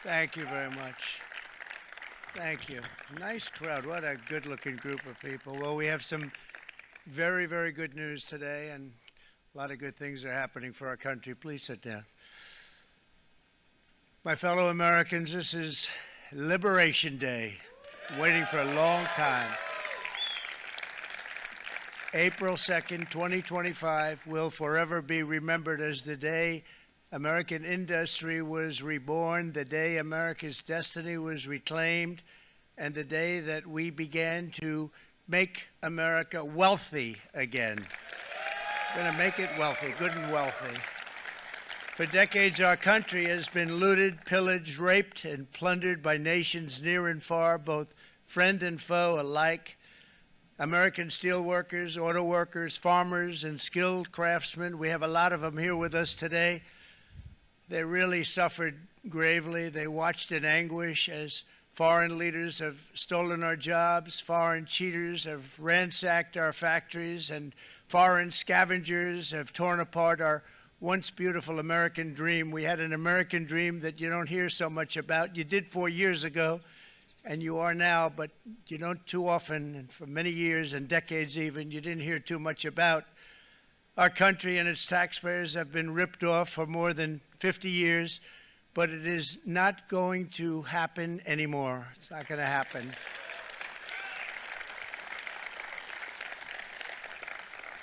Thank you very much. Thank you. Nice crowd. What a good-looking group of people. Well, we have some very, very good news today, and a lot of good things are happening for our country. Please sit down. My fellow Americans, this is Liberation Day, waiting for a long time. April 2nd, 2025 will forever be remembered as the day American industry was reborn, the day America's destiny was reclaimed, and the day that we began to make America wealthy again. We're going to make it wealthy, good and wealthy. For decades, our country has been looted, pillaged, raped, and plundered by nations near and far, both friend and foe alike. American steel workers, auto workers, farmers, and skilled craftsmen, we have a lot of them here with us today. They really suffered gravely. They watched in anguish as foreign leaders have stolen our jobs, foreign cheaters have ransacked our factories, and foreign scavengers have torn apart our once beautiful American dream. We had an American dream that you don't hear so much about. You did 4 years ago, and you are now, but you don't too often, and for many years and decades even, you didn't hear too much about. Our country and its taxpayers have been ripped off for more than 50 years, but it is not going to happen anymore. It's not going to happen.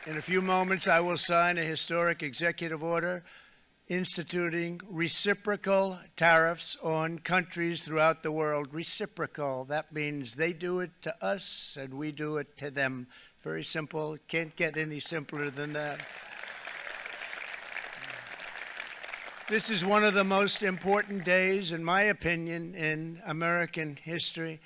In a few moments, I will sign a historic executive order instituting reciprocal tariffs on countries throughout the world. Reciprocal, that means they do it to us and we do it to them. Very simple. Can't get any simpler than that. This is one of the most important days, in my opinion, in American history.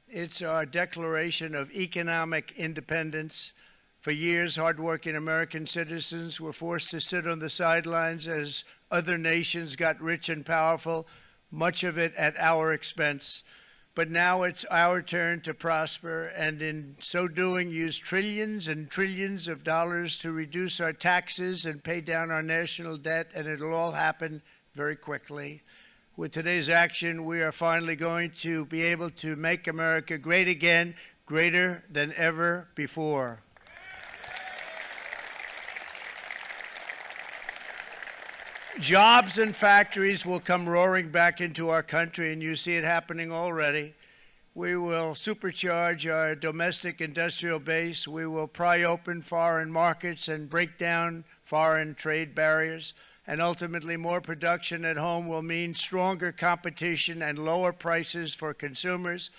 It's our declaration of economic independence. For years, hardworking American citizens were forced to sit on the sidelines as other nations got rich and powerful, much of it at our expense. But now it's our turn to prosper, and in so doing, use trillions and trillions of dollars to reduce our taxes and pay down our national debt, and it'll all happen very quickly. With today's action, we are finally going to be able to make America great again, greater than ever before. Jobs and factories will come roaring back into our country, and you see it happening already. We will supercharge our domestic industrial base. We will pry open foreign markets and break down foreign trade barriers. And ultimately, more production at home will mean stronger competition and lower prices for consumers.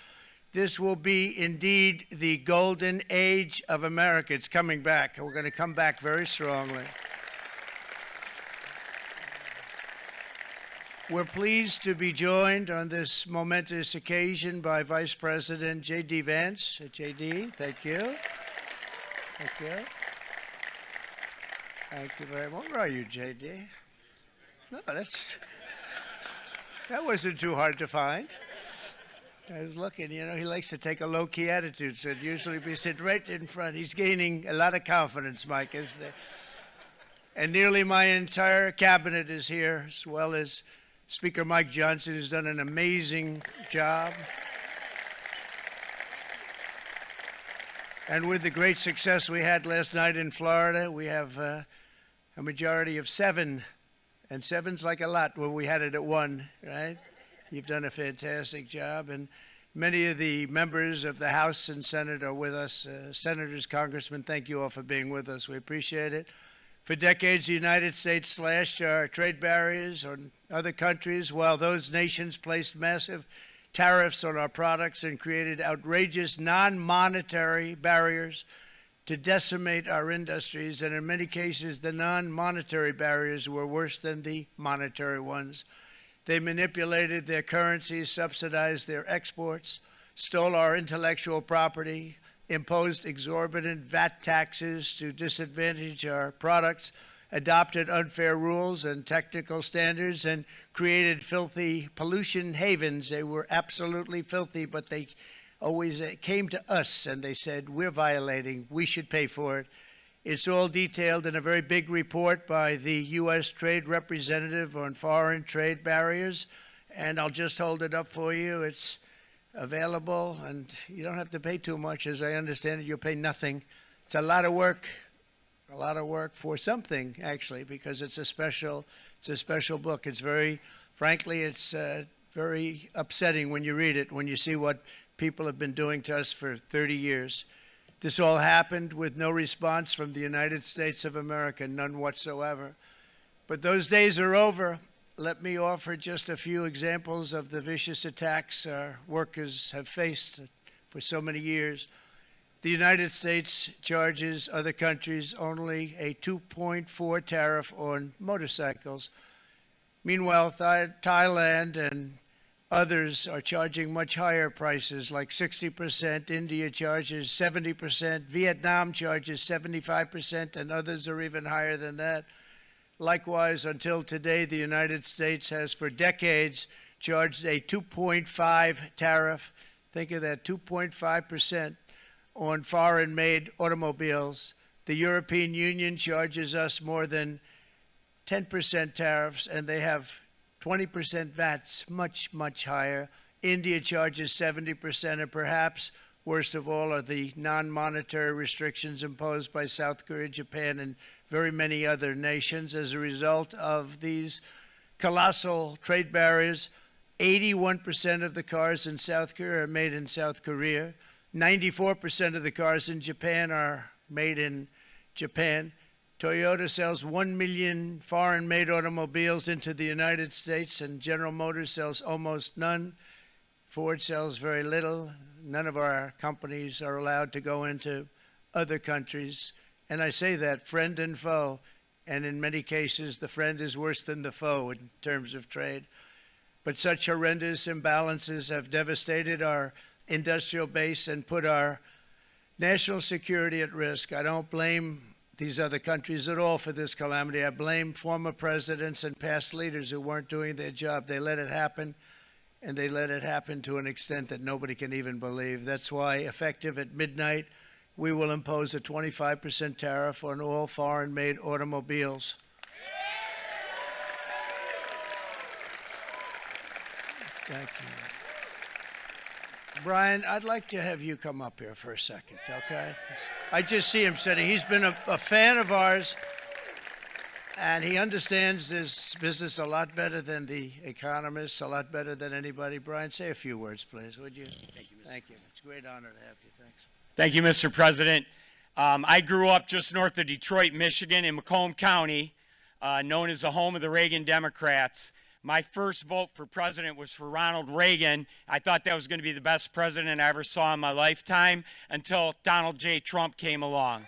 This will be indeed the golden age of America. It's coming back. We're going to come back very strongly. We're pleased to be joined on this momentous occasion by Vice President J.D. Vance. J.D., thank you. Thank you. Thank you very much. Where are you, J.D.? No, that wasn't too hard to find. I was looking, you know, he likes to take a low-key attitude, so it'd usually be sitting right in front. He's gaining a lot of confidence, Mike, isn't he? And nearly my entire cabinet is here, as well as Speaker Mike Johnson, who's done an amazing job. And with the great success we had last night in Florida, we have a majority of 7. And 7's like a lot when we had it at 1, right? You've done a fantastic job. And many of the members of the House and Senate are with us. Senators, Congressmen, thank you all for being with us. We appreciate it. For decades, the United States slashed our trade barriers on other countries, while those nations placed massive tariffs on our products and created outrageous non-monetary barriers to decimate our industries. And in many cases, the non-monetary barriers were worse than the monetary ones. They manipulated their currencies, subsidized their exports, stole our intellectual property, imposed exorbitant VAT taxes to disadvantage our products, adopted unfair rules and technical standards, and created filthy pollution havens. They were absolutely filthy, but they always came to us and they said, we're violating, we should pay for it. It's all detailed in a very big report by the U.S. Trade Representative on Foreign Trade Barriers, and I'll just hold it up for you. It's available, and you don't have to pay too much. As I understand it, you'll pay nothing. It's a lot of work for something, actually, because it's a special book. It's frankly, it's very upsetting when you read it, when you see what people have been doing to us for 30 years. This all happened with no response from the United States of America, none whatsoever. But those days are over. Let me offer just a few examples of the vicious attacks our workers have faced for so many years. The United States charges other countries only a 2.4 tariff on motorcycles. Meanwhile, Thailand and others are charging much higher prices, like 60%. India charges 70%. Vietnam charges 75%, and others are even higher than that. Likewise, until today, the United States has for decades charged a 2.5 tariff. Think of that, 2.5% on foreign-made automobiles. The European Union charges us more than 10% tariffs, and they have 20% VATs, much, much higher. India charges 70%, and perhaps worst of all are the non-monetary restrictions imposed by South Korea, Japan, and very many other nations. As a result of these colossal trade barriers, 81% of the cars in South Korea are made in South Korea. 94% of the cars in Japan are made in Japan. Toyota sells 1 million foreign-made automobiles into the United States, and General Motors sells almost none. Ford sells very little. None of our companies are allowed to go into other countries. And I say that, friend and foe, and in many cases the friend is worse than the foe in terms of trade. But such horrendous imbalances have devastated our industrial base and put our national security at risk. I don't blame these other countries at all for this calamity. I blame former presidents and past leaders who weren't doing their job. They let it happen, and they let it happen to an extent that nobody can even believe. That's why, effective at midnight, we will impose a 25% tariff on all foreign-made automobiles. Thank you. Brian, I'd like to have you come up here for a second, okay? I just see him sitting. He's been a fan of ours, and he understands this business a lot better than the economists, a lot better than anybody. Brian, say a few words, please, would you? Thank you, Mr. Thank you. It's a great honor to have you. Thanks. Thank you, Mr. President. I grew up just north of Detroit, Michigan, in Macomb County, known as the home of the Reagan Democrats. My first vote for president was for Ronald Reagan. I thought that was going to be the best president I ever saw in my lifetime until Donald J. Trump came along.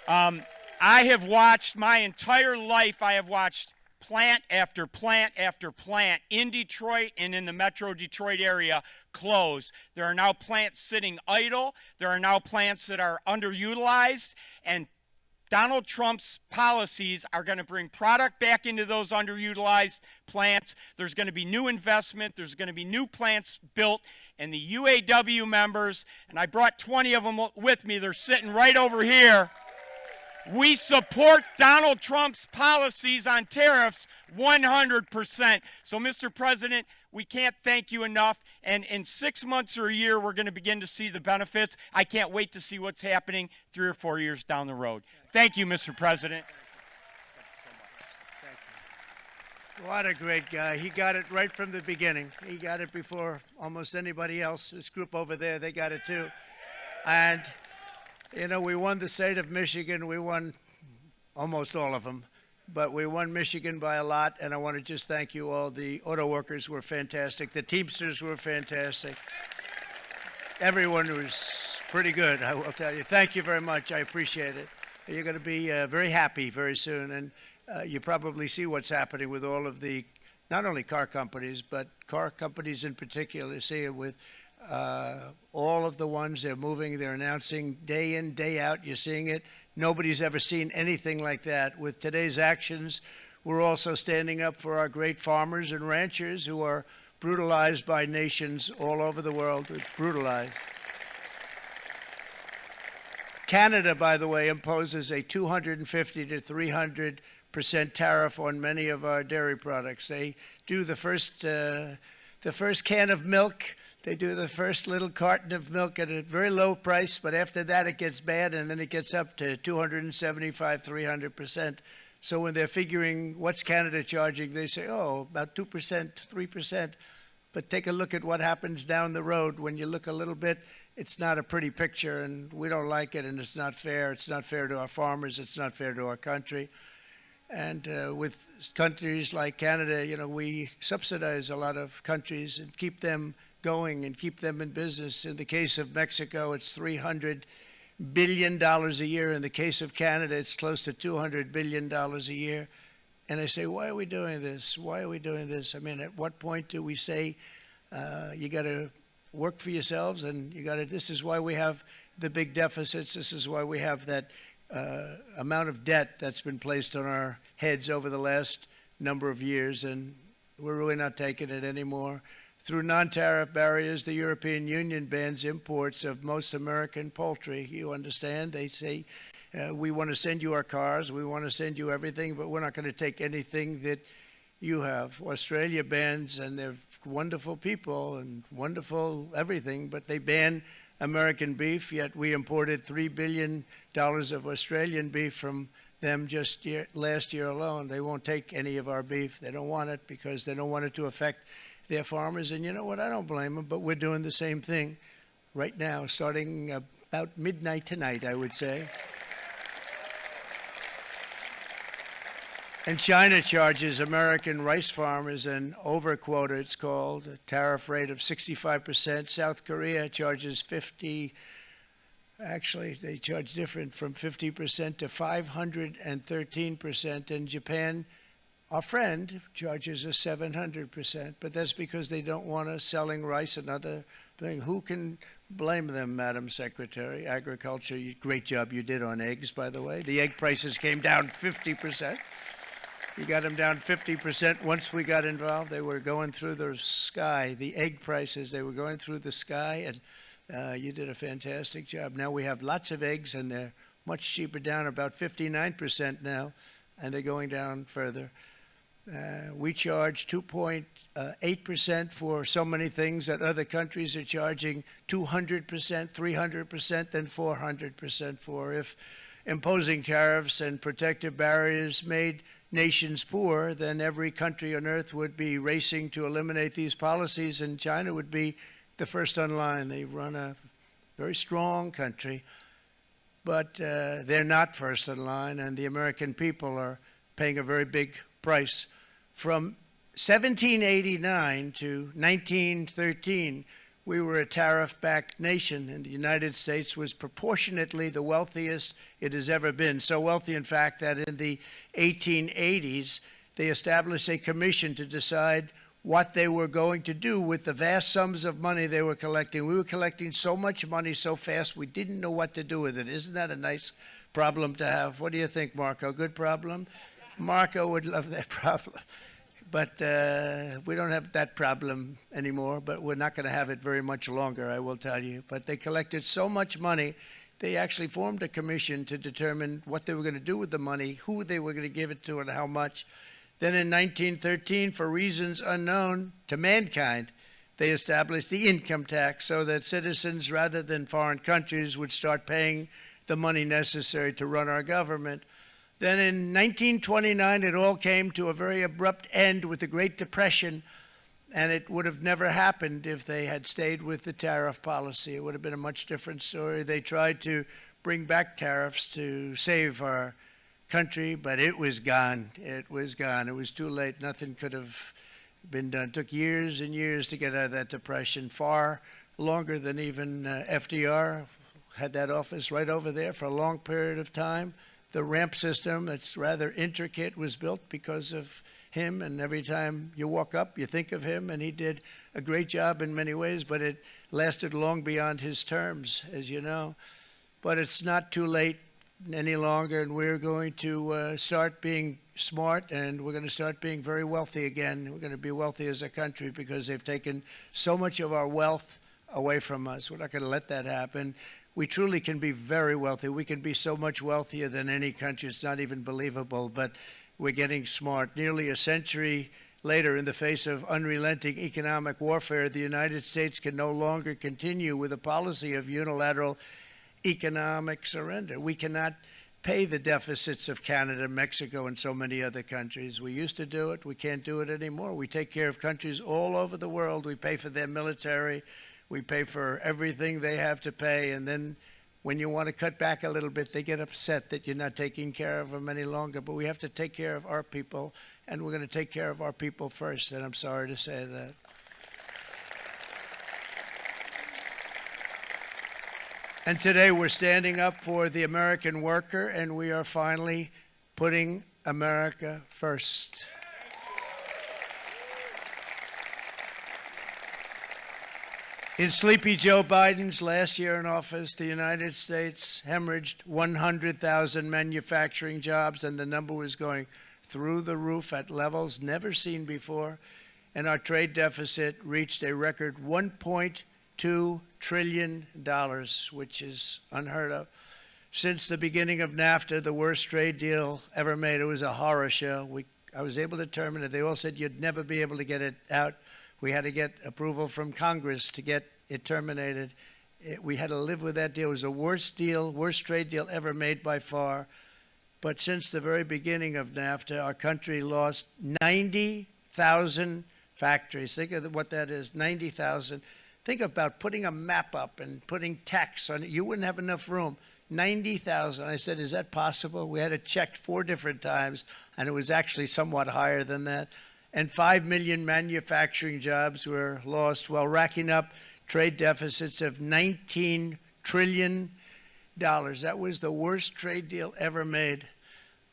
I have watched my entire life, I have watched plant after plant after plant in Detroit and in the metro Detroit area close. There are now plants sitting idle. There are now plants that are underutilized, and Donald Trump's policies are going to bring product back into those underutilized plants. There's going to be new investment. There's going to be new plants built. And the UAW members, and I brought 20 of them with me, they're sitting right over here. We support Donald Trump's policies on tariffs 100%. So, Mr. President, we can't thank you enough. And in 6 months or a year, we're going to begin to see the benefits. I can't wait to see what's happening 3 or 4 years down the road. Thank you, Mr. President. Thank you. What a great guy. He got it right from the beginning. He got it before almost anybody else. This group over there, they got it too. And, you know, we won the state of Michigan. We won almost all of them. But we won Michigan by a lot, and I want to just thank you all. The auto workers were fantastic. The Teamsters were fantastic. Everyone was pretty good, I will tell you. Thank you very much. I appreciate it. You're going to be very happy very soon, and you probably see what's happening with all of the, not only car companies, but car companies in particular. See it with all of the ones they're moving, they're announcing day in, day out. You're seeing it. Nobody's ever seen anything like that. With today's actions, we're also standing up for our great farmers and ranchers who are brutalized by nations all over the world. Brutalized. Canada, by the way, imposes a 250 to 300% tariff on many of our dairy products. They do the first can of milk. They do the first little carton of milk at a very low price, but after that it gets bad, and then it gets up to 275, 300%. So when they're figuring what's Canada charging, they say, oh, about 2%, 3%. But take a look at what happens down the road. When you look a little bit, it's not a pretty picture, and we don't like it, and it's not fair. It's not fair to our farmers. It's not fair to our country. And with countries like Canada, you know, we subsidize a lot of countries and keep them going and keep them in business. In the case of Mexico, it's $300 billion a year. In the case of Canada, it's close to $200 billion a year. And I say, why are we doing this? Why are we doing this? I mean, at what point do we say you got to work for yourselves, and you got to? This is why we have the big deficits. This is why we have that amount of debt that's been placed on our heads over the last number of years, and we're really not taking it anymore. Through non-tariff barriers, the European Union bans imports of most American poultry. You understand? They say, we want to send you our cars, we want to send you everything, but we're not going to take anything that you have. Australia bans, and they're wonderful people and wonderful everything, but they ban American beef, yet we imported $3 billion of Australian beef from them just last year alone. They won't take any of our beef. They don't want it because they don't want it to affect their farmers. And you know what? I don't blame them, but we're doing the same thing right now, starting about midnight tonight, I would say. And China charges American rice farmers an overquota, it's called, a tariff rate of 65%. South Korea charges 50%. Actually, they charge different, from 50% to 513%. And Japan, our friend, charges us 700%. But that's because they don't want us selling rice and other things. Who can blame them, Madam Secretary? Agriculture, great job you did on eggs, by the way. The egg prices came down 50%. You got them down 50% once we got involved. They were going through the sky. The egg prices, they were going through the sky, and you did a fantastic job. Now we have lots of eggs, and they're much cheaper, down about 59% now, and they're going down further. We charge 2.8% for so many things that other countries are charging 200%, 300%, and 400% for. If imposing tariffs and protective barriers made nations poor, then every country on earth would be racing to eliminate these policies, and China would be the first on line. They run a very strong country, but they're not first in line, and the American people are paying a very big price. From 1789 to 1913, we were a tariff-backed nation, and the United States was proportionately the wealthiest it has ever been. So wealthy, in fact, that in the 1880s, they established a commission to decide what they were going to do with the vast sums of money they were collecting. We were collecting so much money so fast, we didn't know what to do with it. Isn't that a nice problem to have? What do you think, Marco? Good problem? Marco would love that problem. But we don't have that problem anymore, but we're not going to have it very much longer, I will tell you. But they collected so much money, they actually formed a commission to determine what they were going to do with the money, who they were going to give it to, and how much. Then in 1913, for reasons unknown to mankind, they established the income tax so that citizens, rather than foreign countries, would start paying the money necessary to run our government. Then in 1929, it all came to a very abrupt end with the Great Depression, and it would have never happened if they had stayed with the tariff policy. It would have been a much different story. They tried to bring back tariffs to save our country, but it was gone. It was gone. It was too late. Nothing could have been done. It took years and years to get out of that depression, far longer than even FDR had that office right over there for a long period of time. The ramp system, that's rather intricate, was built because of him, and every time you walk up, you think of him, and he did a great job in many ways, but it lasted long beyond his terms, as you know. But it's not too late any longer, and we're going to start being smart, and we're going to start being very wealthy again. We're going to be wealthy as a country because they've taken so much of our wealth away from us. We're not going to let that happen. We truly can be very wealthy. We can be so much wealthier than any country. It's not even believable. But we're getting smart. Nearly a century later, in the face of unrelenting economic warfare, the United States can no longer continue with a policy of unilateral economic surrender. We cannot pay the deficits of Canada, Mexico, and so many other countries. We used to do it. We can't do it anymore. We take care of countries all over the world. We pay for their military. We pay for everything they have to pay. And then when you want to cut back a little bit, they get upset that you're not taking care of them any longer. But we have to take care of our people, and we're going to take care of our people first. And I'm sorry to say that. And today we're standing up for the American worker, and we are finally putting America first. In sleepy Joe Biden's last year in office, the United States hemorrhaged 100,000 manufacturing jobs, and the number was going through the roof at levels never seen before. And our trade deficit reached a record $1.2 trillion, which is unheard of. Since the beginning of NAFTA, the worst trade deal ever made, it was a horror show. I was able to terminate it. They all said you'd never be able to get it out. We had to get approval from Congress to get it terminated. We had to live with that deal. It was the worst trade deal ever made by far. But since the very beginning of NAFTA, our country lost 90,000 factories. Think of what that is, 90,000. Think about putting a map up and putting text on it. You wouldn't have enough room. 90,000. I said, is that possible? We had it checked 4 different times, and it was actually somewhat higher than that. And 5 million manufacturing jobs were lost while racking up trade deficits of $19 trillion. That was the worst trade deal ever made.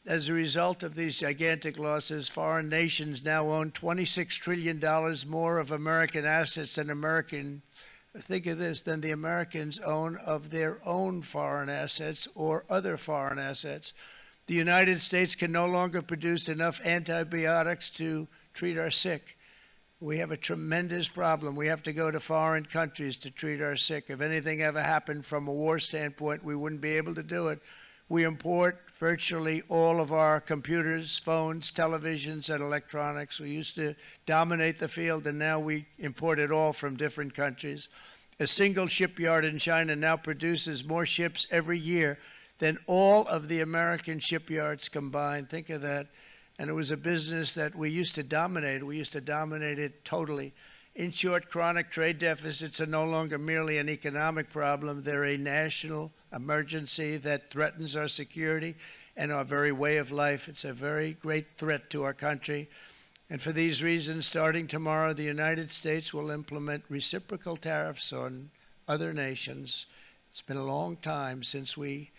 As a result of these gigantic losses, foreign nations now own $26 trillion more of American assets than think of this, than the Americans own of their own foreign assets or other foreign assets. The United States can no longer produce enough antibiotics to treat our sick. We have a tremendous problem. We have to go to foreign countries to treat our sick. If anything ever happened from a war standpoint, we wouldn't be able to do it. We import virtually all of our computers, phones, televisions, and electronics. We used to dominate the field, and now we import it all from different countries. A single shipyard in China now produces more ships every year than all of the American shipyards combined. Think of that. And it was a business that we used to dominate. We used to dominate it totally. In short, chronic trade deficits are no longer merely an economic problem. They're a national emergency that threatens our security and our very way of life. It's a very great threat to our country. And for these reasons, starting tomorrow, the United States will implement reciprocal tariffs on other nations. It's been a long time since we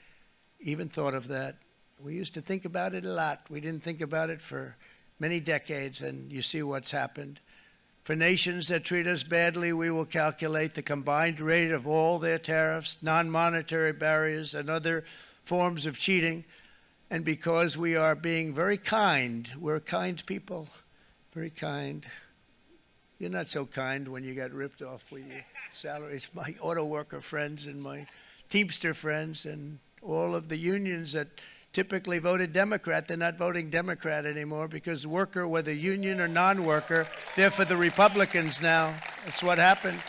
even thought of that. We used to think about it a lot. We didn't think about it for many decades, and you see what's happened. For nations that treat us badly, we will calculate the combined rate of all their tariffs, non-monetary barriers, and other forms of cheating. And because we are being very kind, we're kind people, very kind. You're not so kind when you got ripped off with your salaries. My auto worker friends and my Teamster friends and all of the unions that typically voted Democrat, they're not voting Democrat anymore because worker, whether union or non-worker, they're for the Republicans now. That's what happened.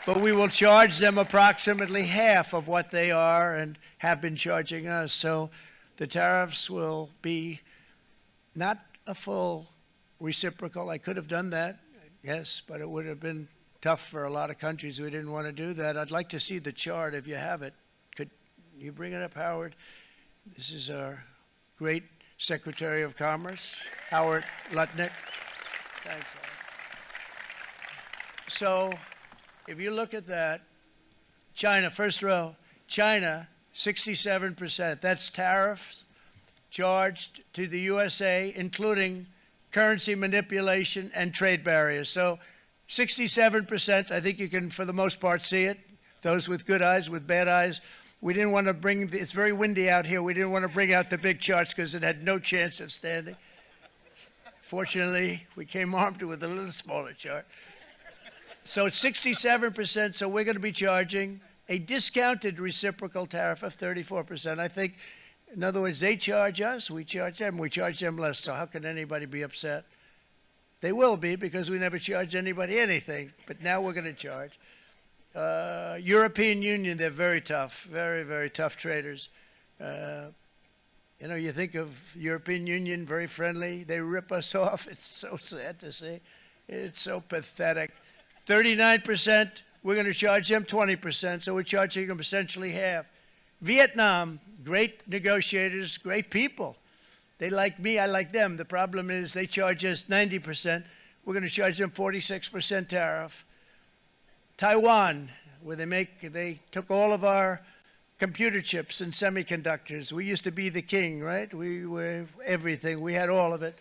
But we will charge them approximately half of what they are and have been charging us. So the tariffs will be not a full reciprocal. I could have done that, yes, but it would have been tough for a lot of countries who didn't want to do that. I'd like to see the chart if you have it. Could you bring it up, Howard? This is our great Secretary of Commerce, Howard Lutnick. Thanks, Howard. So if you look at that, China, first row, China, 67%. That's tariffs charged to the USA, including currency manipulation and trade barriers. So 67%, I think you can, for the most part, see it. Those with good eyes, with bad eyes. We didn't want to bring, it's very windy out here. We didn't want to bring out the big charts because it had no chance of standing. Fortunately, we came armed with a little smaller chart. So it's 67%, so we're going to be charging a discounted reciprocal tariff of 34%. I think In other words, they charge us, we charge them less. So how can anybody be upset? They will be, because we never charge anybody anything. But now we're going to charge. European Union, they're very tough, very, very tough traders. You know, you think of European Union, very friendly. They rip us off. It's so sad to see. It's so pathetic. 39%, we're going to charge them 20%, so we're charging them essentially half. Vietnam, great negotiators, great people. They like me, I like them. The problem is they charge us 90%. We're going to charge them 46% tariff. Taiwan, where they took all of our computer chips and semiconductors. We used to be the king, right? We were everything. We had all of it.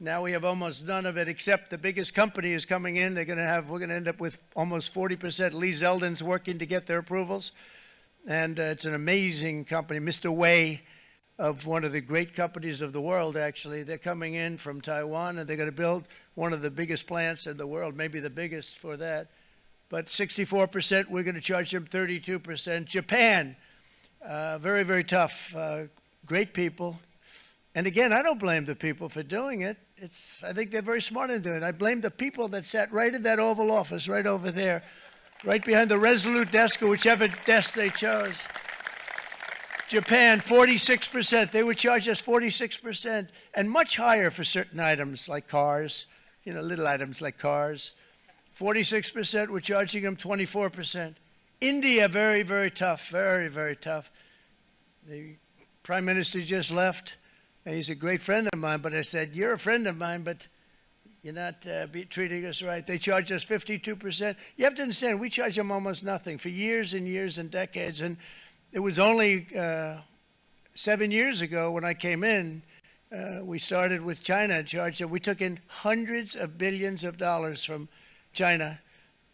Now we have almost none of it, except the biggest company is coming in. We're going to end up with almost 40%. Lee Zeldin's working to get their approvals. And it's an amazing company. Mr. Wei, of one of the great companies of the world, actually, they're coming in from Taiwan, and they're going to build one of the biggest plants in the world, maybe the biggest for that. But 64%, we're going to charge them 32%. Japan, very, very tough, great people. And again, I don't blame the people for doing it. I think they're very smart in doing it. I blame the people that sat right in that Oval Office, right over there, right behind the Resolute desk or whichever desk they chose. Japan, 46%. They would charge us 46%, and much higher for certain items like cars, you know, little items like cars. 46%, we're charging them 24%. India, very, very tough, very, very tough. The Prime Minister just left, and he's a great friend of mine, but I said, you're a friend of mine, but you're not treating us right. They charge us 52%. You have to understand, we charge them almost nothing for years and years and decades, and it was only 7 years ago when I came in, we started with China and charged them. We took in hundreds of billions of dollars from China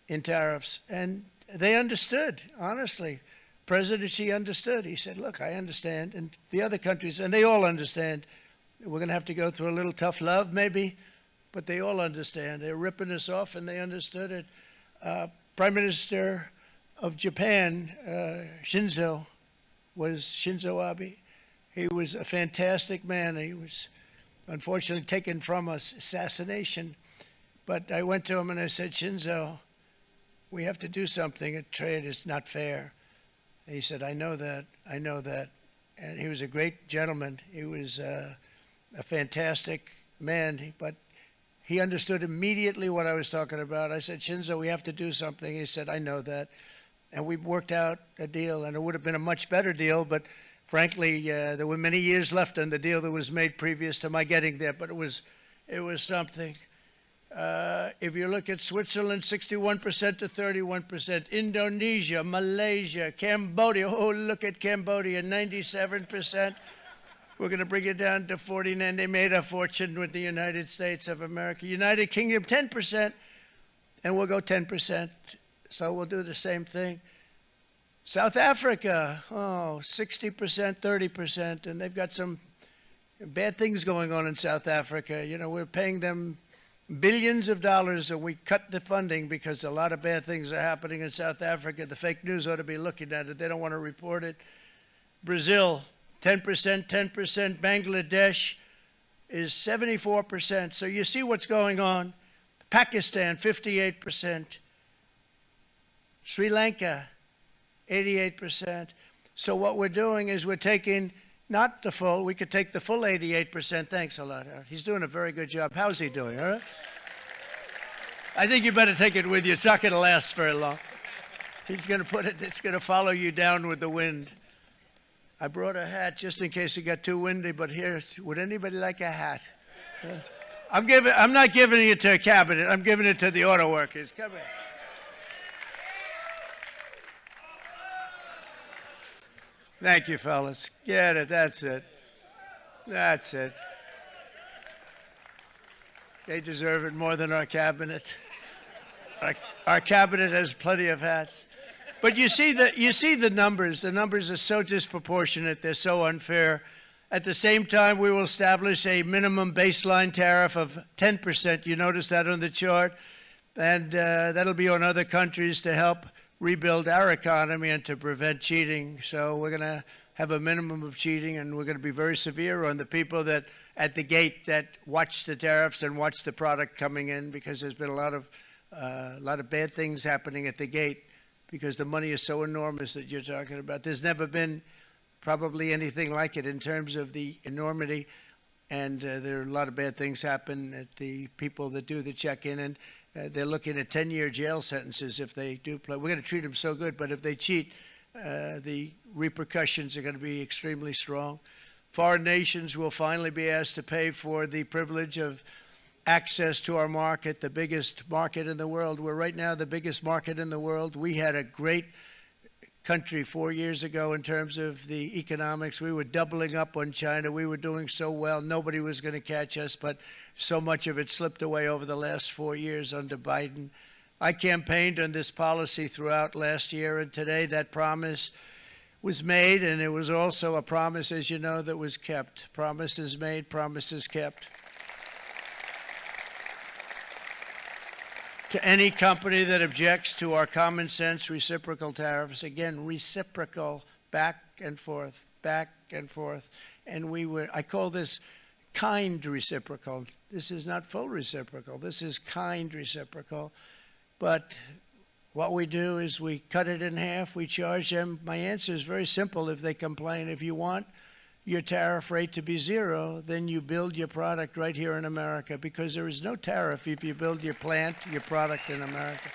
in tariffs, and they understood, honestly. President Xi understood. He said, look, I understand, and the other countries, and they all understand. We're going to have to go through a little tough love, maybe, but they all understand. They're ripping us off, and they understood it. Prime Minister of Japan, Shinzo Abe. He was a fantastic man. He was unfortunately taken from us, assassination. But I went to him and I said, Shinzo, we have to do something. Trade is not fair. And he said, I know that. And he was a great gentleman. He was a fantastic man, but he understood immediately what I was talking about. I said, Shinzo, we have to do something. He said, I know that. And we worked out a deal, and it would have been a much better deal, but frankly, there were many years left on the deal that was made previous to my getting there, but it was something. If you look at Switzerland, 61% to 31%. Indonesia, Malaysia, Cambodia. Oh, look at Cambodia, 97%. We're going to bring it down to 49. They made a fortune with the United States of America. United Kingdom, 10%, and we'll go 10%. So we'll do the same thing. South Africa, 60%, 30%, and they've got some bad things going on in South Africa. You know, we're paying them billions of dollars, and we cut the funding because a lot of bad things are happening in South Africa. The fake news ought to be looking at it. They don't want to report it. Brazil, 10%, 10%. Bangladesh is 74%. So you see what's going on. Pakistan, 58%. Sri Lanka, 88%. So what we're doing is we're taking not the full, we could take the full 88%. Thanks a lot, Howard. He's doing a very good job. How's he doing, all right? I think you better take it with you. It's not going to last very long. He's going to put it, it's going to follow you down with the wind. I brought a hat just in case it got too windy, but here, would anybody like a hat? I'm not giving it to a cabinet. I'm giving it to the auto workers. Come here. Thank you, fellas. Get it. That's it. That's it. They deserve it more than our cabinet. Our cabinet has plenty of hats. But you see the numbers. The numbers are so disproportionate. They're so unfair. At the same time, we will establish a minimum baseline tariff of 10%. You notice that on the chart. And that'll be on other countries to help rebuild our economy and to prevent cheating. So we're going to have a minimum of cheating, and we're going to be very severe on the people that at the gate that watch the tariffs and watch the product coming in, because there's been a lot of bad things happening at the gate because the money is so enormous that you're talking about. There's never been probably anything like it in terms of the enormity, and there are a lot of bad things happen at the people that do the check-in, and they're looking at 10-year jail sentences if they do play. We're going to treat them so good, but if they cheat, the repercussions are going to be extremely strong. Foreign nations will finally be asked to pay for the privilege of access to our market, the biggest market in the world. We're right now the biggest market in the world. We had a great country 4 years ago in terms of the economics. We were doubling up on China. We were doing so well. Nobody was going to catch us, but so much of it slipped away over the last 4 years under Biden. I campaigned on this policy throughout last year, and today that promise was made, and it was also a promise, as you know, that was kept. Promises made, promises kept. To any company that objects to our common sense reciprocal tariffs, again, reciprocal, back and forth, back and forth. And I call this kind reciprocal. This is not full reciprocal. This is kind reciprocal. But what we do is we cut it in half. We charge them. My answer is very simple if they complain. If you want your tariff rate to be zero, then you build your product right here in America, because there is no tariff if you build your plant, your product in America.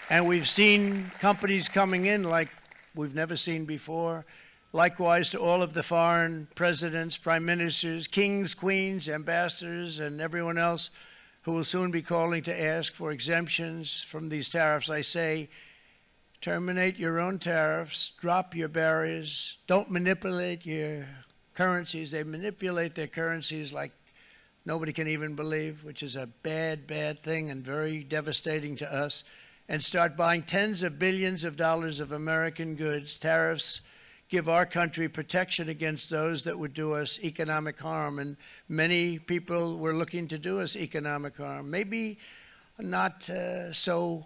And we've seen companies coming in like we've never seen before. Likewise to all of the foreign presidents, prime ministers, kings, queens, ambassadors, and everyone else who will soon be calling to ask for exemptions from these tariffs. I say, terminate your own tariffs, drop your barriers, don't manipulate your currencies. They manipulate their currencies like nobody can even believe, which is a bad, bad thing and very devastating to us. And start buying tens of billions of dollars of American goods. Tariffs give our country protection against those that would do us economic harm. And many people were looking to do us economic harm. Maybe not so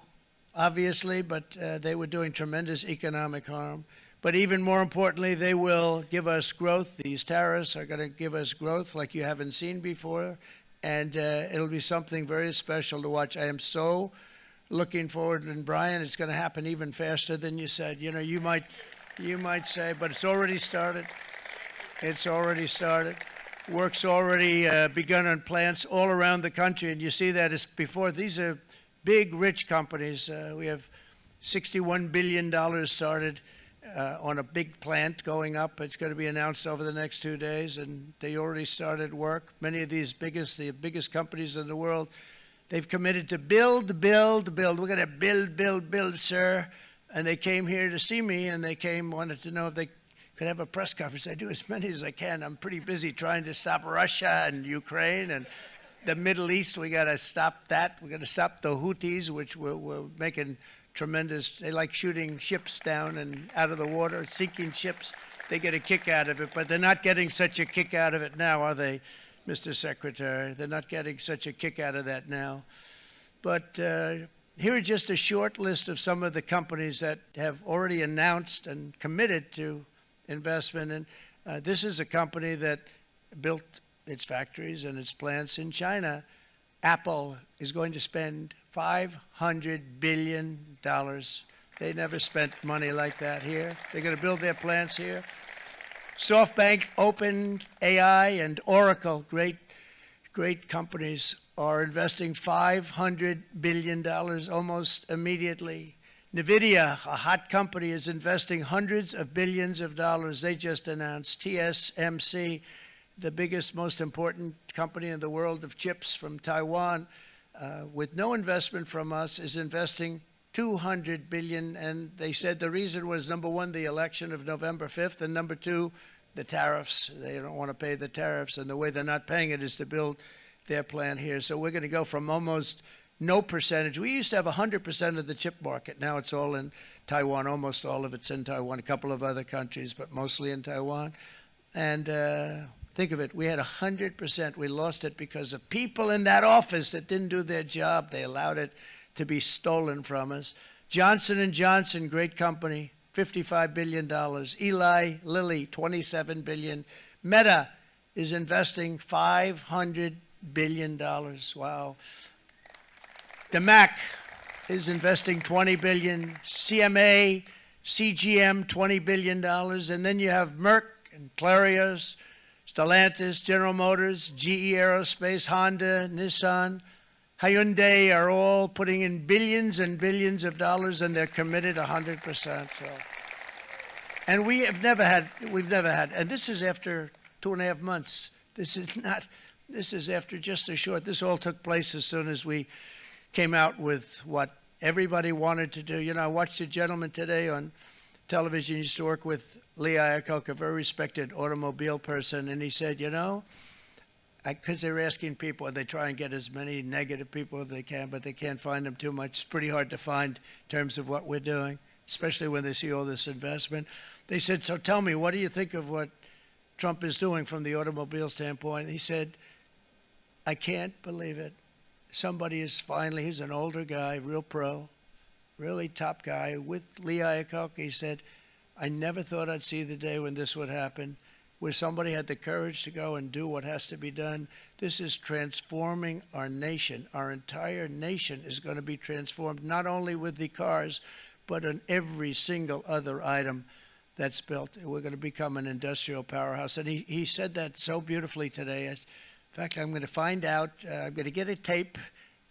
obviously, but they were doing tremendous economic harm. But even more importantly, they will give us growth. These tariffs are going to give us growth like you haven't seen before. And it'll be something very special to watch. I am so looking forward. And Brian, it's going to happen even faster than you said. You know, you might say, but it's already started. It's already started. Work's already begun on plants all around the country. And you see that as before. These are big, rich companies. We have $61 billion started on a big plant going up. It's going to be announced over the next 2 days, and they already started work. Many of these the biggest companies in the world, they've committed to build, build, build. We're going to build, build, build, sir. And they came here to see me, and they wanted to know if they could have a press conference. I do as many as I can. I'm pretty busy trying to stop Russia and Ukraine and the Middle East. We got to stop that. We got to stop the Houthis, which we're making tremendous. They like shooting ships down and out of the water, sinking ships. They get a kick out of it, but they're not getting such a kick out of it now, are they, Mr. Secretary? They're not getting such a kick out of that now. But here are just a short list of some of the companies that have already announced and committed to investment. And this is a company that built its factories and its plants in China. Apple is going to spend $500 billion. They never spent money like that here. They're going to build their plants here. SoftBank, OpenAI, and Oracle, great companies, are investing $500 billion almost immediately. NVIDIA, a hot company, is investing hundreds of billions of dollars. They just announced. TSMC, the biggest, most important company in the world of chips from Taiwan, with no investment from us, is investing $200 billion. And they said the reason was, number one, the election of November 5th, and number two, the tariffs. They don't want to pay the tariffs, and the way they're not paying it is to build their plant here. So we're going to go from almost no percentage. We used to have 100% of the chip market. Now it's all in Taiwan. Almost all of it's in Taiwan, a couple of other countries, but mostly in Taiwan. And think of it, we had 100%. We lost it because of people in that office that didn't do their job. They allowed it to be stolen from us. Johnson & Johnson, great company, $55 billion. Eli Lilly, $27 billion. Meta is investing $500 billion. Wow. DeMac is investing $20 billion. CMA, CGM, $20 billion. And then you have Merck and Clarios, Stellantis, General Motors, GE Aerospace, Honda, Nissan, Hyundai are all putting in billions and billions of dollars, and they're committed 100%. So. And we've never had, and this is after 2.5 months. This is after just a short, this all took place as soon as we came out with what everybody wanted to do. You know, I watched a gentleman today on television. He used to work with Lee Iacocca, a very respected automobile person, and he said, you know, because they're asking people, and they try and get as many negative people as they can, but they can't find them too much. It's pretty hard to find in terms of what we're doing, especially when they see all this investment. They said, so tell me, what do you think of what Trump is doing from the automobile standpoint? He said, I can't believe it. Somebody is finally, he's an older guy, real pro, really top guy, with Lee Iacocca. He said, I never thought I'd see the day when this would happen, where somebody had the courage to go and do what has to be done. This is transforming our nation. Our entire nation is going to be transformed, not only with the cars, but on every single other item that's built. We're going to become an industrial powerhouse. And he said that so beautifully today. In fact, I'm going to find out, I'm going to get a tape,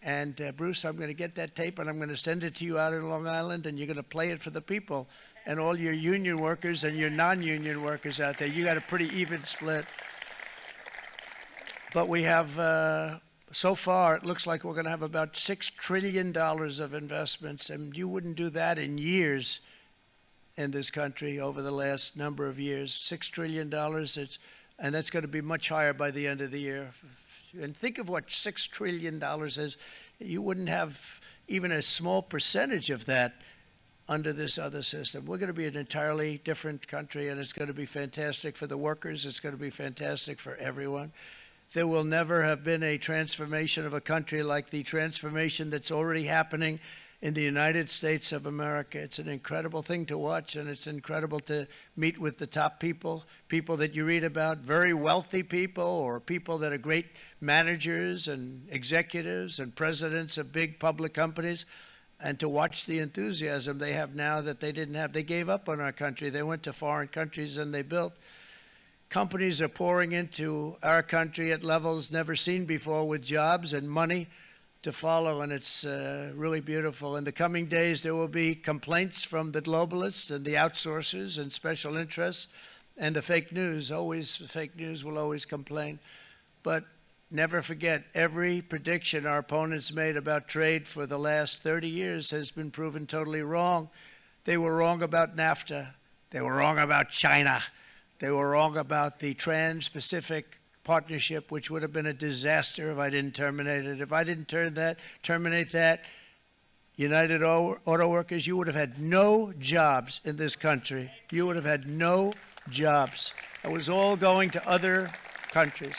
and Bruce, I'm going to get that tape, and I'm going to send it to you out in Long Island, and you're going to play it for the people. And all your union workers and your non-union workers out there, you got a pretty even split. But we have, so far, it looks like we're going to have about $6 trillion of investments, and you wouldn't do that in years in this country over the last number of years. $6 trillion, and that's going to be much higher by the end of the year. And think of what $6 trillion is. You wouldn't have even a small percentage of that under this other system. We're going to be an entirely different country, and it's going to be fantastic for the workers. It's going to be fantastic for everyone. There will never have been a transformation of a country like the transformation that's already happening in the United States of America. It's an incredible thing to watch, and it's incredible to meet with the top people, people that you read about, very wealthy people, or people that are great managers and executives and presidents of big public companies. And to watch the enthusiasm they have now that they didn't have. They gave up on our country. They went to foreign countries and they built. Companies are pouring into our country at levels never seen before, with jobs and money to follow, and it's really beautiful. In the coming days, there will be complaints from the globalists and the outsourcers and special interests and the fake news. Always, fake news will always complain. But never forget, every prediction our opponents made about trade for the last 30 years has been proven totally wrong. They were wrong about NAFTA. They were wrong about China. They were wrong about the Trans-Pacific Partnership, which would have been a disaster if I didn't terminate it. If I didn't terminate that, United Auto Workers, you would have had no jobs in this country. You would have had no jobs. It was all going to other countries.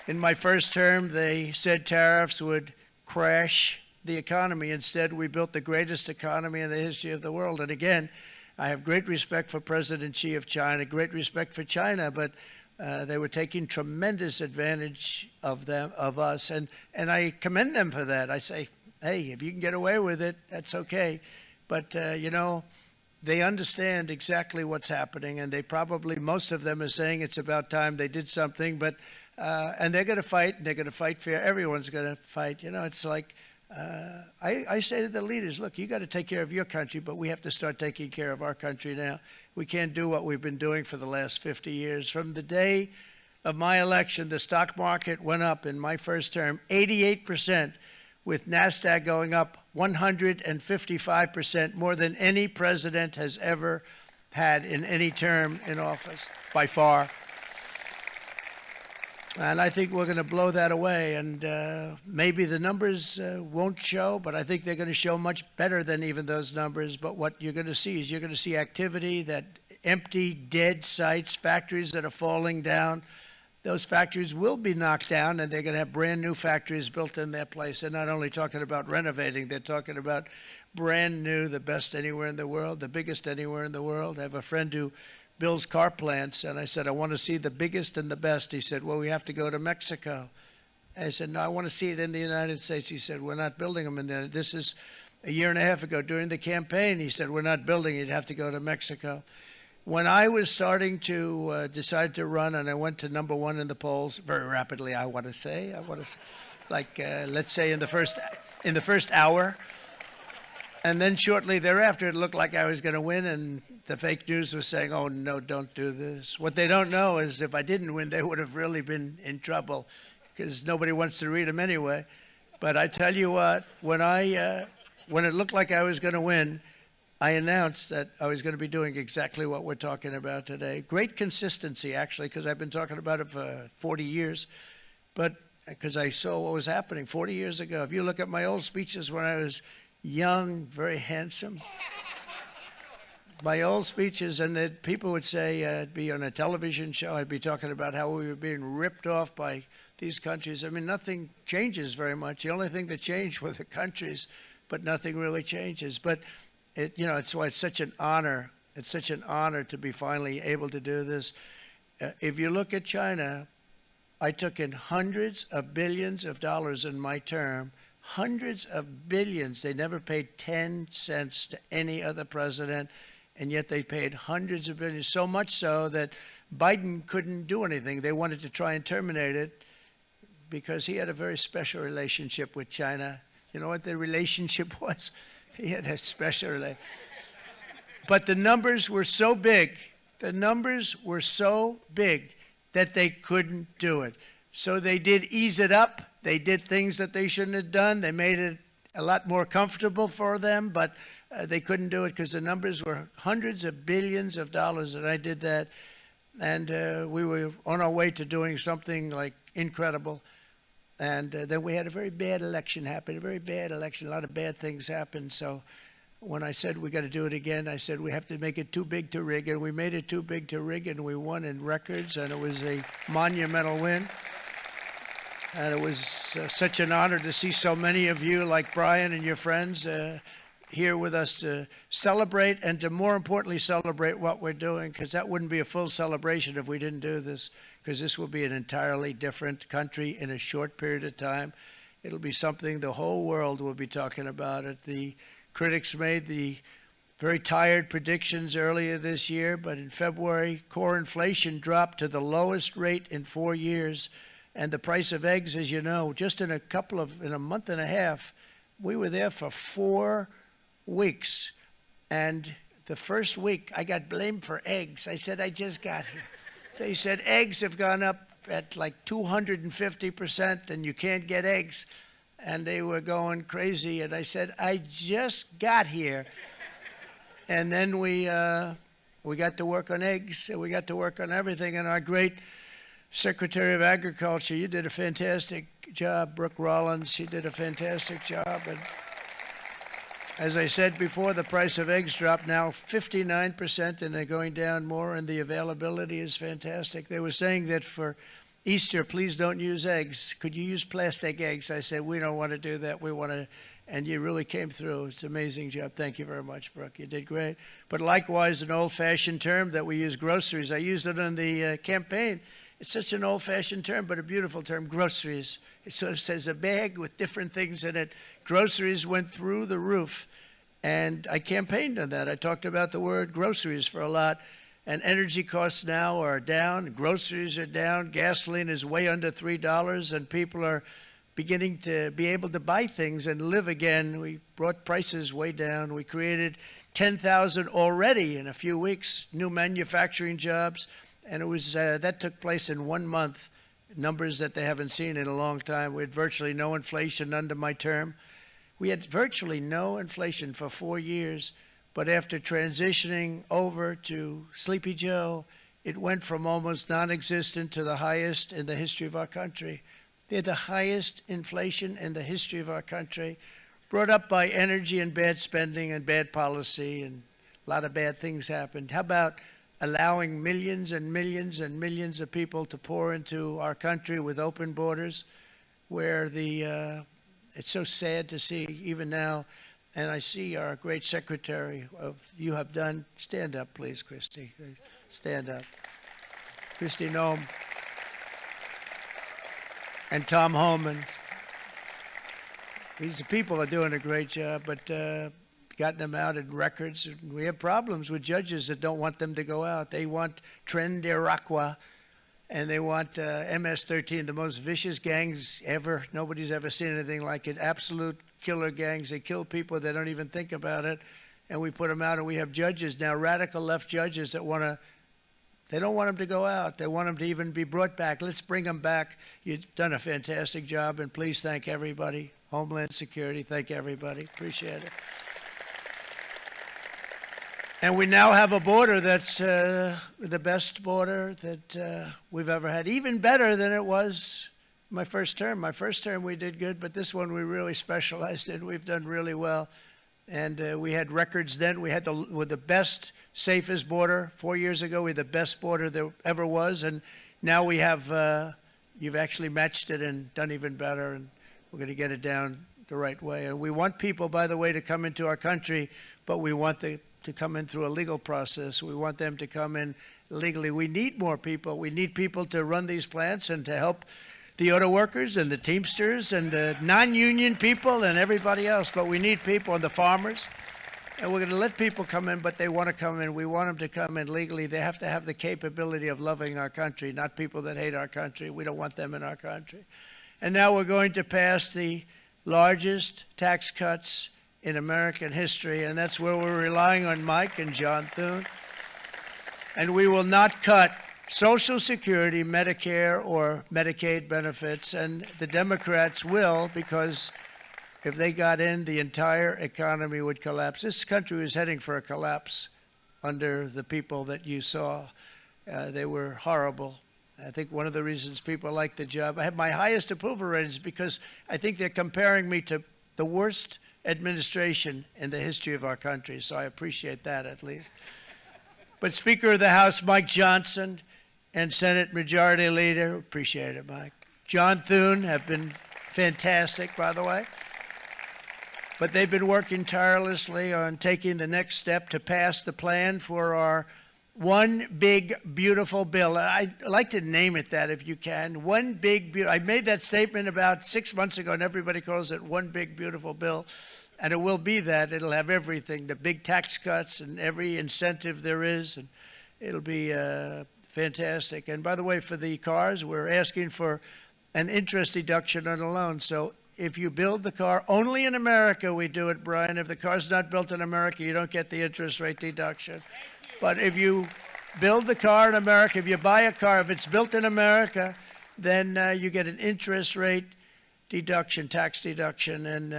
In my first term, they said tariffs would crash the economy. Instead, we built the greatest economy in the history of the world. And again, I have great respect for President Xi of China, great respect for China, but they were taking tremendous advantage of us, and I commend them for that. I say, hey, if you can get away with it, that's okay. But, you know, they understand exactly what's happening, and they probably, most of them are saying it's about time they did something, but and they're going to fight, and they're going to fight fair. Everyone's going to fight. You know, it's like, I say to the leaders, look, you got to take care of your country, but we have to start taking care of our country now. We can't do what we've been doing for the last 50 years. From the day of my election, the stock market went up in my first term 88%, with NASDAQ going up 155%, more than any president has ever had in any term in office, by far. And I think we're going to blow that away. And maybe the numbers won't show, but I think they're going to show much better than even those numbers. But what you're going to see is you're going to see activity, that empty, dead sites, factories that are falling down. Those factories will be knocked down, and they're going to have brand new factories built in their place. They're not only talking about renovating, they're talking about brand new, the best anywhere in the world, the biggest anywhere in the world. I have a friend who builds car plants, and I said, I want to see the biggest and the best. He said, well, we have to go to Mexico. I said, no, I want to see it in the United States. He said, we're not building them in there. This is a year and a half ago during the campaign. He said, we're not building it. You'd have to go to Mexico. When I was starting to decide to run, and I went to number one in the polls very rapidly, I want to say, like let's say in the first hour, and then shortly thereafter, it looked like I was going to win, and the fake news was saying, "Oh no, don't do this." What they don't know is if I didn't win, they would have really been in trouble, because nobody wants to read them anyway. But I tell you what, when it looked like I was going to win, I announced that I was going to be doing exactly what we're talking about today. Great consistency, actually, because I've been talking about it for 40 years, but because I saw what was happening 40 years ago. If you look at my old speeches when I was young, very handsome, my old speeches, and that people would say I'd be on a television show, I'd be talking about how we were being ripped off by these countries. I mean, nothing changes very much. The only thing that changed were the countries, but nothing really changes. But it's why it's such an honor. It's such an honor to be finally able to do this. If you look at China, I took in hundreds of billions of dollars in my term, hundreds of billions. They never paid 10 cents to any other president, and yet they paid hundreds of billions, so much so that Biden couldn't do anything. They wanted to try and terminate it because he had a very special relationship with China. You know what the relationship was? He had a special relationship. But the numbers were so big, that they couldn't do it. So they did ease it up. They did things that they shouldn't have done. They made it a lot more comfortable for them, but they couldn't do it because the numbers were hundreds of billions of dollars, and I did that. And we were on our way to doing something like incredible. And then we had a very bad election happen, a lot of bad things happened. So when I said we got to do it again, I said we have to make it too big to rig, and we made it too big to rig, and we won in records, and it was a monumental win. And it was such an honor to see so many of you, like Brian and your friends, here with us to celebrate, and to more importantly celebrate what we're doing, because that wouldn't be a full celebration if we didn't do this, because this will be an entirely different country in a short period of time. It'll be something the whole world will be talking about it. The critics made the very tired predictions earlier this year, but in February, core inflation dropped to the lowest rate in 4 years, and the price of eggs, as you know, just in a month and a half, we were there for 4 weeks, and the first week I got blamed for eggs. I said, I just got here. They said eggs have gone up at like 250%, and you can't get eggs. And they were going crazy. And I said, I just got here. And then we got to work on eggs, and we got to work on everything. And our great Secretary of Agriculture, you did a fantastic job. Brooke Rollins, she did a fantastic job. And as I said before, the price of eggs dropped now 59%, and they're going down more, and the availability is fantastic. They were saying that for Easter, please don't use eggs. Could you use plastic eggs? I said, we don't want to do that. We want to, and you really came through. It's an amazing job. Thank you very much, Brooke. You did great. But likewise, an old-fashioned term that we use, groceries. I used it in the campaign. It's such an old-fashioned term, but a beautiful term, groceries. It sort of says a bag with different things in it. Groceries went through the roof, and I campaigned on that. I talked about the word groceries for a lot, and energy costs now are down. Groceries are down. Gasoline is way under $3, and people are beginning to be able to buy things and live again. We brought prices way down. We created 10,000 already in a few weeks, new manufacturing jobs. And it was that took place in 1 month, numbers that they haven't seen in a long time. We had virtually no inflation under my term. We had virtually no inflation for 4 years, but after transitioning over to Sleepy Joe, it went from almost non-existent to the highest in the history of our country. They're the highest inflation in the history of our country, brought up by energy and bad spending and bad policy, and a lot of bad things happened. How about allowing millions and millions and millions of people to pour into our country with open borders, where it's so sad to see even now And I see our great secretary you have done. Stand up, please, Christy. Stand up. Christy Noem and Tom Holman. These people are doing a great job, but gotten them out in records. We have problems with judges that don't want them to go out. They want Tren de Aragua, and they want MS-13, the most vicious gangs ever. Nobody's ever seen anything like it. Absolute killer gangs. They kill people. They don't even think about it. And we put them out, and we have judges now, radical left judges that they don't want them to go out. They want them to even be brought back. Let's bring them back. You've done a fantastic job, and please thank everybody. Homeland Security, thank everybody. Appreciate it. And we now have a border that's the best border that we've ever had, even better than it was my first term. My first term we did good, but this one we really specialized in. We've done really well. And we had records then. We had the best, safest border. 4 years ago, we had the best border there ever was. And now we have, you've actually matched it and done even better. And we're going to get it down the right way. And we want people, by the way, to come into our country, but we want to come in through a legal process. We want them to come in legally. We need more people. We need people to run these plants and to help the auto workers and the Teamsters and the non-union people and everybody else. But we need people and the farmers. And we're going to let people come in, but they want to come in. We want them to come in legally. They have to have the capability of loving our country, not people that hate our country. We don't want them in our country. And now we're going to pass the largest tax cuts in American history, and that's where we're relying on Mike and John Thune. And we will not cut Social Security, Medicare, or Medicaid benefits, and the Democrats will, because if they got in, the entire economy would collapse. This country was heading for a collapse under the people that you saw. They were horrible. I think one of the reasons people like the job, I have my highest approval ratings because I think they're comparing me to the worst administration in the history of our country, so I appreciate that at least. But Speaker of the House Mike Johnson and Senate Majority Leader, appreciate it, Mike, John Thune have been fantastic, by the way. But they've been working tirelessly on taking the next step to pass the plan for our one big, beautiful bill. I'd like to name it that if you can. One big, beautiful. I made that statement about 6 months ago, and everybody calls it one big, beautiful bill. And it will be that. It'll have everything, the big tax cuts and every incentive there is. And it'll be fantastic. And by the way, for the cars, we're asking for an interest deduction on a loan. So if you build the car, only in America we do it, Brian. If the car's not built in America, you don't get the interest rate deduction. But if you build the car in America, if you buy a car, if it's built in America, then you get an interest rate deduction, tax deduction, and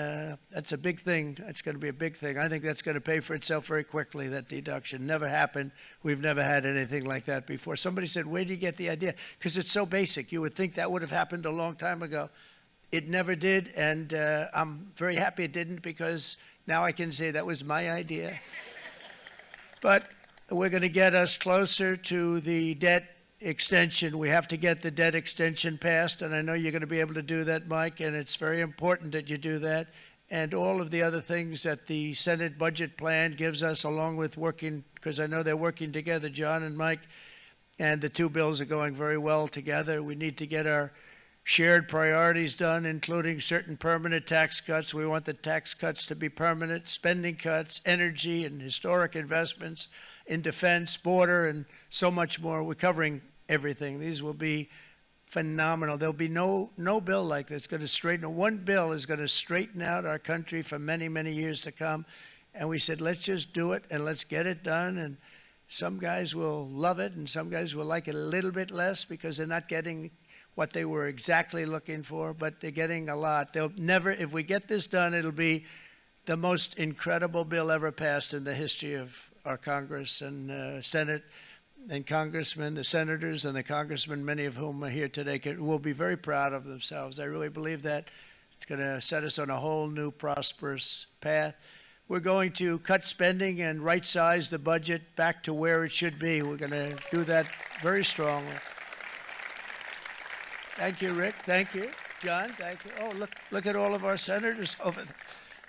that's a big thing. That's going to be a big thing. I think that's going to pay for itself very quickly, that deduction. Never happened. We've never had anything like that before. Somebody said, where do you get the idea? Because it's so basic. You would think that would have happened a long time ago. It never did, and I'm very happy it didn't because now I can say that was my idea. But we're going to get us closer to the debt extension. We have to get the debt extension passed, and I know you're going to be able to do that, Mike, and it's very important that you do that. And all of the other things that the Senate budget plan gives us, along with working, because I know they're working together, John and Mike, and the two bills are going very well together. We need to get our shared priorities done, including certain permanent tax cuts. We want the tax cuts to be permanent, spending cuts, energy and historic investments in defense, border, and so much more. We're covering everything. These will be phenomenal. There'll be no bill like this going to straighten. One bill is going to straighten out our country for many, many years to come. And we said, let's just do it and let's get it done. And some guys will love it and some guys will like it a little bit less because they're not getting what they were exactly looking for, but they're getting a lot. They'll never, if we get this done, it'll be the most incredible bill ever passed in the history of our Congress and Senate and congressmen, the senators and the congressmen, many of whom are here today, will be very proud of themselves. I really believe that. It's going to set us on a whole new prosperous path. We're going to cut spending and right-size the budget back to where it should be. We're going to do that very strongly. Thank you, Rick. Thank you. John, thank you. Oh, look at all of our senators over there.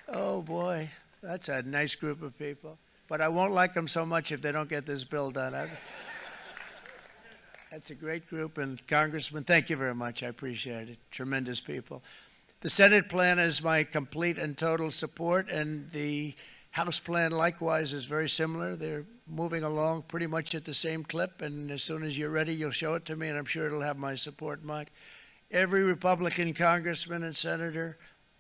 Oh, boy. That's a nice group of people. But I won't like them so much if they don't get this bill done. That's a great group, and Congressman, thank you very much. I appreciate it. Tremendous people. The Senate plan has my complete and total support, and the House plan likewise is very similar. They're moving along pretty much at the same clip, and as soon as you're ready, you'll show it to me, and I'm sure it'll have my support, Mike. Every Republican congressman and senator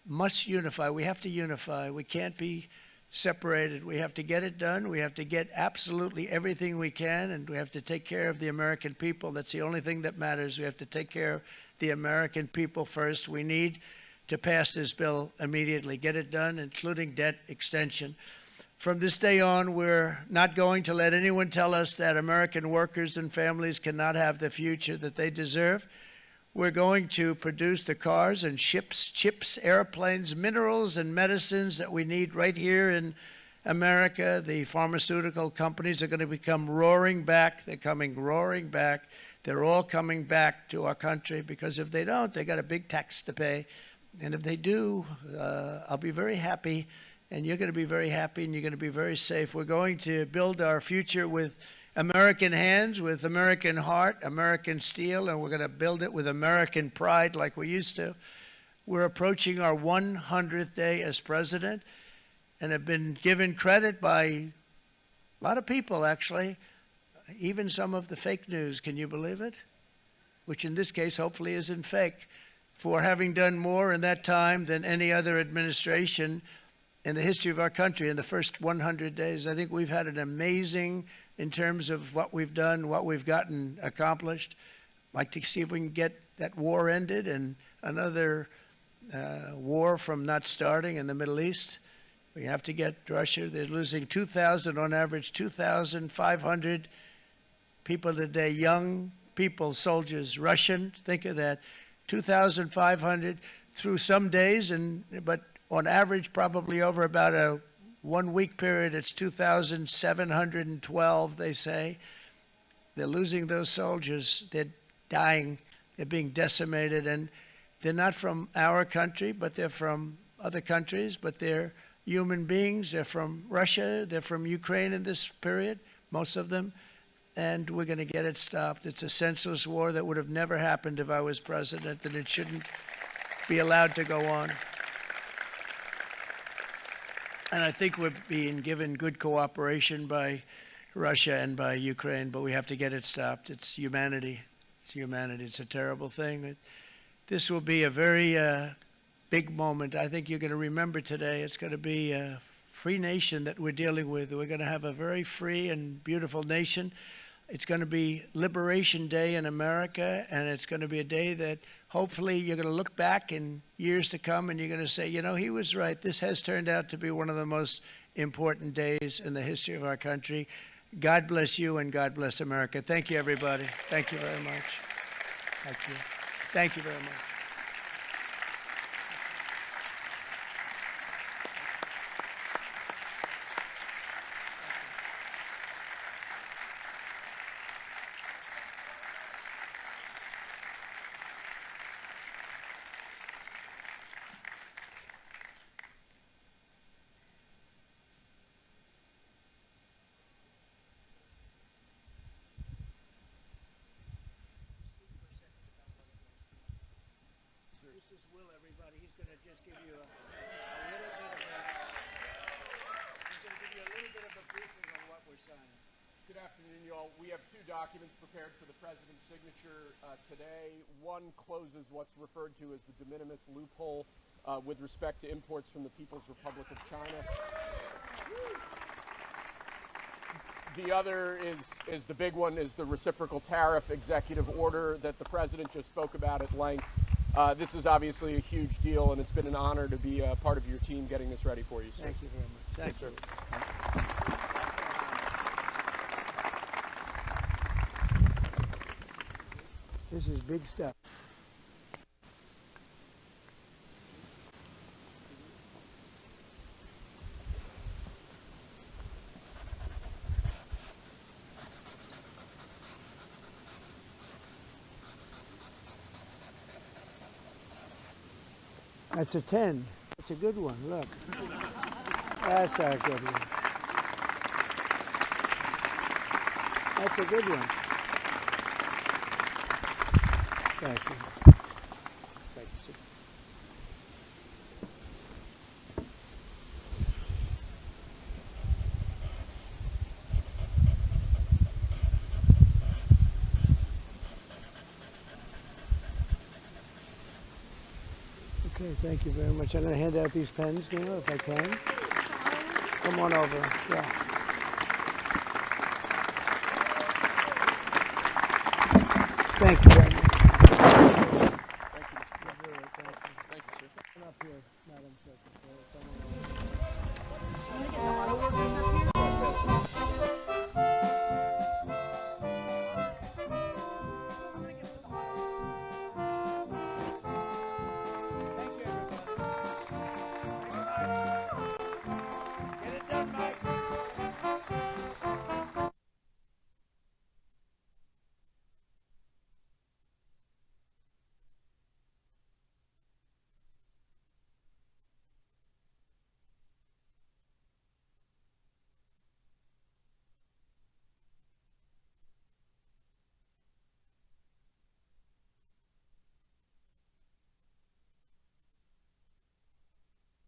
must unify. We have to unify. We can't be separated. We have to get it done. We have to get absolutely everything we can, and we have to take care of the American people. That's the only thing that matters. We have to take care of the American people first. We need to pass this bill immediately, get it done, including debt extension. From this day on, we're not going to let anyone tell us that American workers and families cannot have the future that they deserve. We're going to produce the cars and ships, chips, airplanes, minerals, and medicines that we need right here in America. The pharmaceutical companies are going to become roaring back. They're coming roaring back. They're all coming back to our country, because if they don't, they got a big tax to pay. And if they do, I'll be very happy, and you're going to be very happy, and you're going to be very safe. We're going to build our future with American hands, with American heart, American steel, and we're going to build it with American pride like we used to. We're approaching our 100th day as president, and have been given credit by a lot of people, actually, even some of the fake news. Can you believe it? Which in this case hopefully isn't fake, for having done more in that time than any other administration in the history of our country in the first 100 days. I think we've had an amazing, in terms of what we've done, what we've gotten accomplished. I'd like to see if we can get that war ended and another war from not starting in the Middle East. We have to get Russia. They're losing 2,000 on average, 2,500 people today, young people, soldiers, Russian. Think of that. 2,500 through some days, but on average, probably over about a 1 week period, it's 2,712, they say. They're losing those soldiers. They're dying. They're being decimated. And they're not from our country, but they're from other countries. But they're human beings. They're from Russia. They're from Ukraine in this period, most of them. And we're going to get it stopped. It's a senseless war that would have never happened if I was president, and it shouldn't be allowed to go on. And I think we're being given good cooperation by Russia and by Ukraine, but we have to get it stopped. It's humanity. It's humanity. It's a terrible thing. This will be a very big moment. I think you're going to remember today. It's going to be a free nation that we're dealing with. We're going to have a very free and beautiful nation. It's going to be Liberation Day in America, and it's going to be a day that hopefully you're going to look back in years to come and you're going to say, you know, he was right. This has turned out to be one of the most important days in the history of our country. God bless you, and God bless America. Thank you, everybody. Thank you very much. Thank you. Thank you very much. This is Will, everybody. He's going to just give you a little bit of a briefing on what we're signing. Good afternoon, y'all. We have two documents prepared for the president's signature today. One closes what's referred to as the de minimis loophole with respect to imports from the People's Republic of China. The other is the big one, is the reciprocal tariff executive order that the president just spoke about at length. This is obviously a huge deal, and it's been an honor to be a part of your team getting this ready for you, sir. Thank you very much. Thank you. This is big stuff. That's a 10. That's a good one. Look. That's a good one. That's a good one. Thank you. Thank you, sir. Okay, thank you very much. I'm going to hand out these pens now, if I can. Come on over. Yeah. Thank you very much.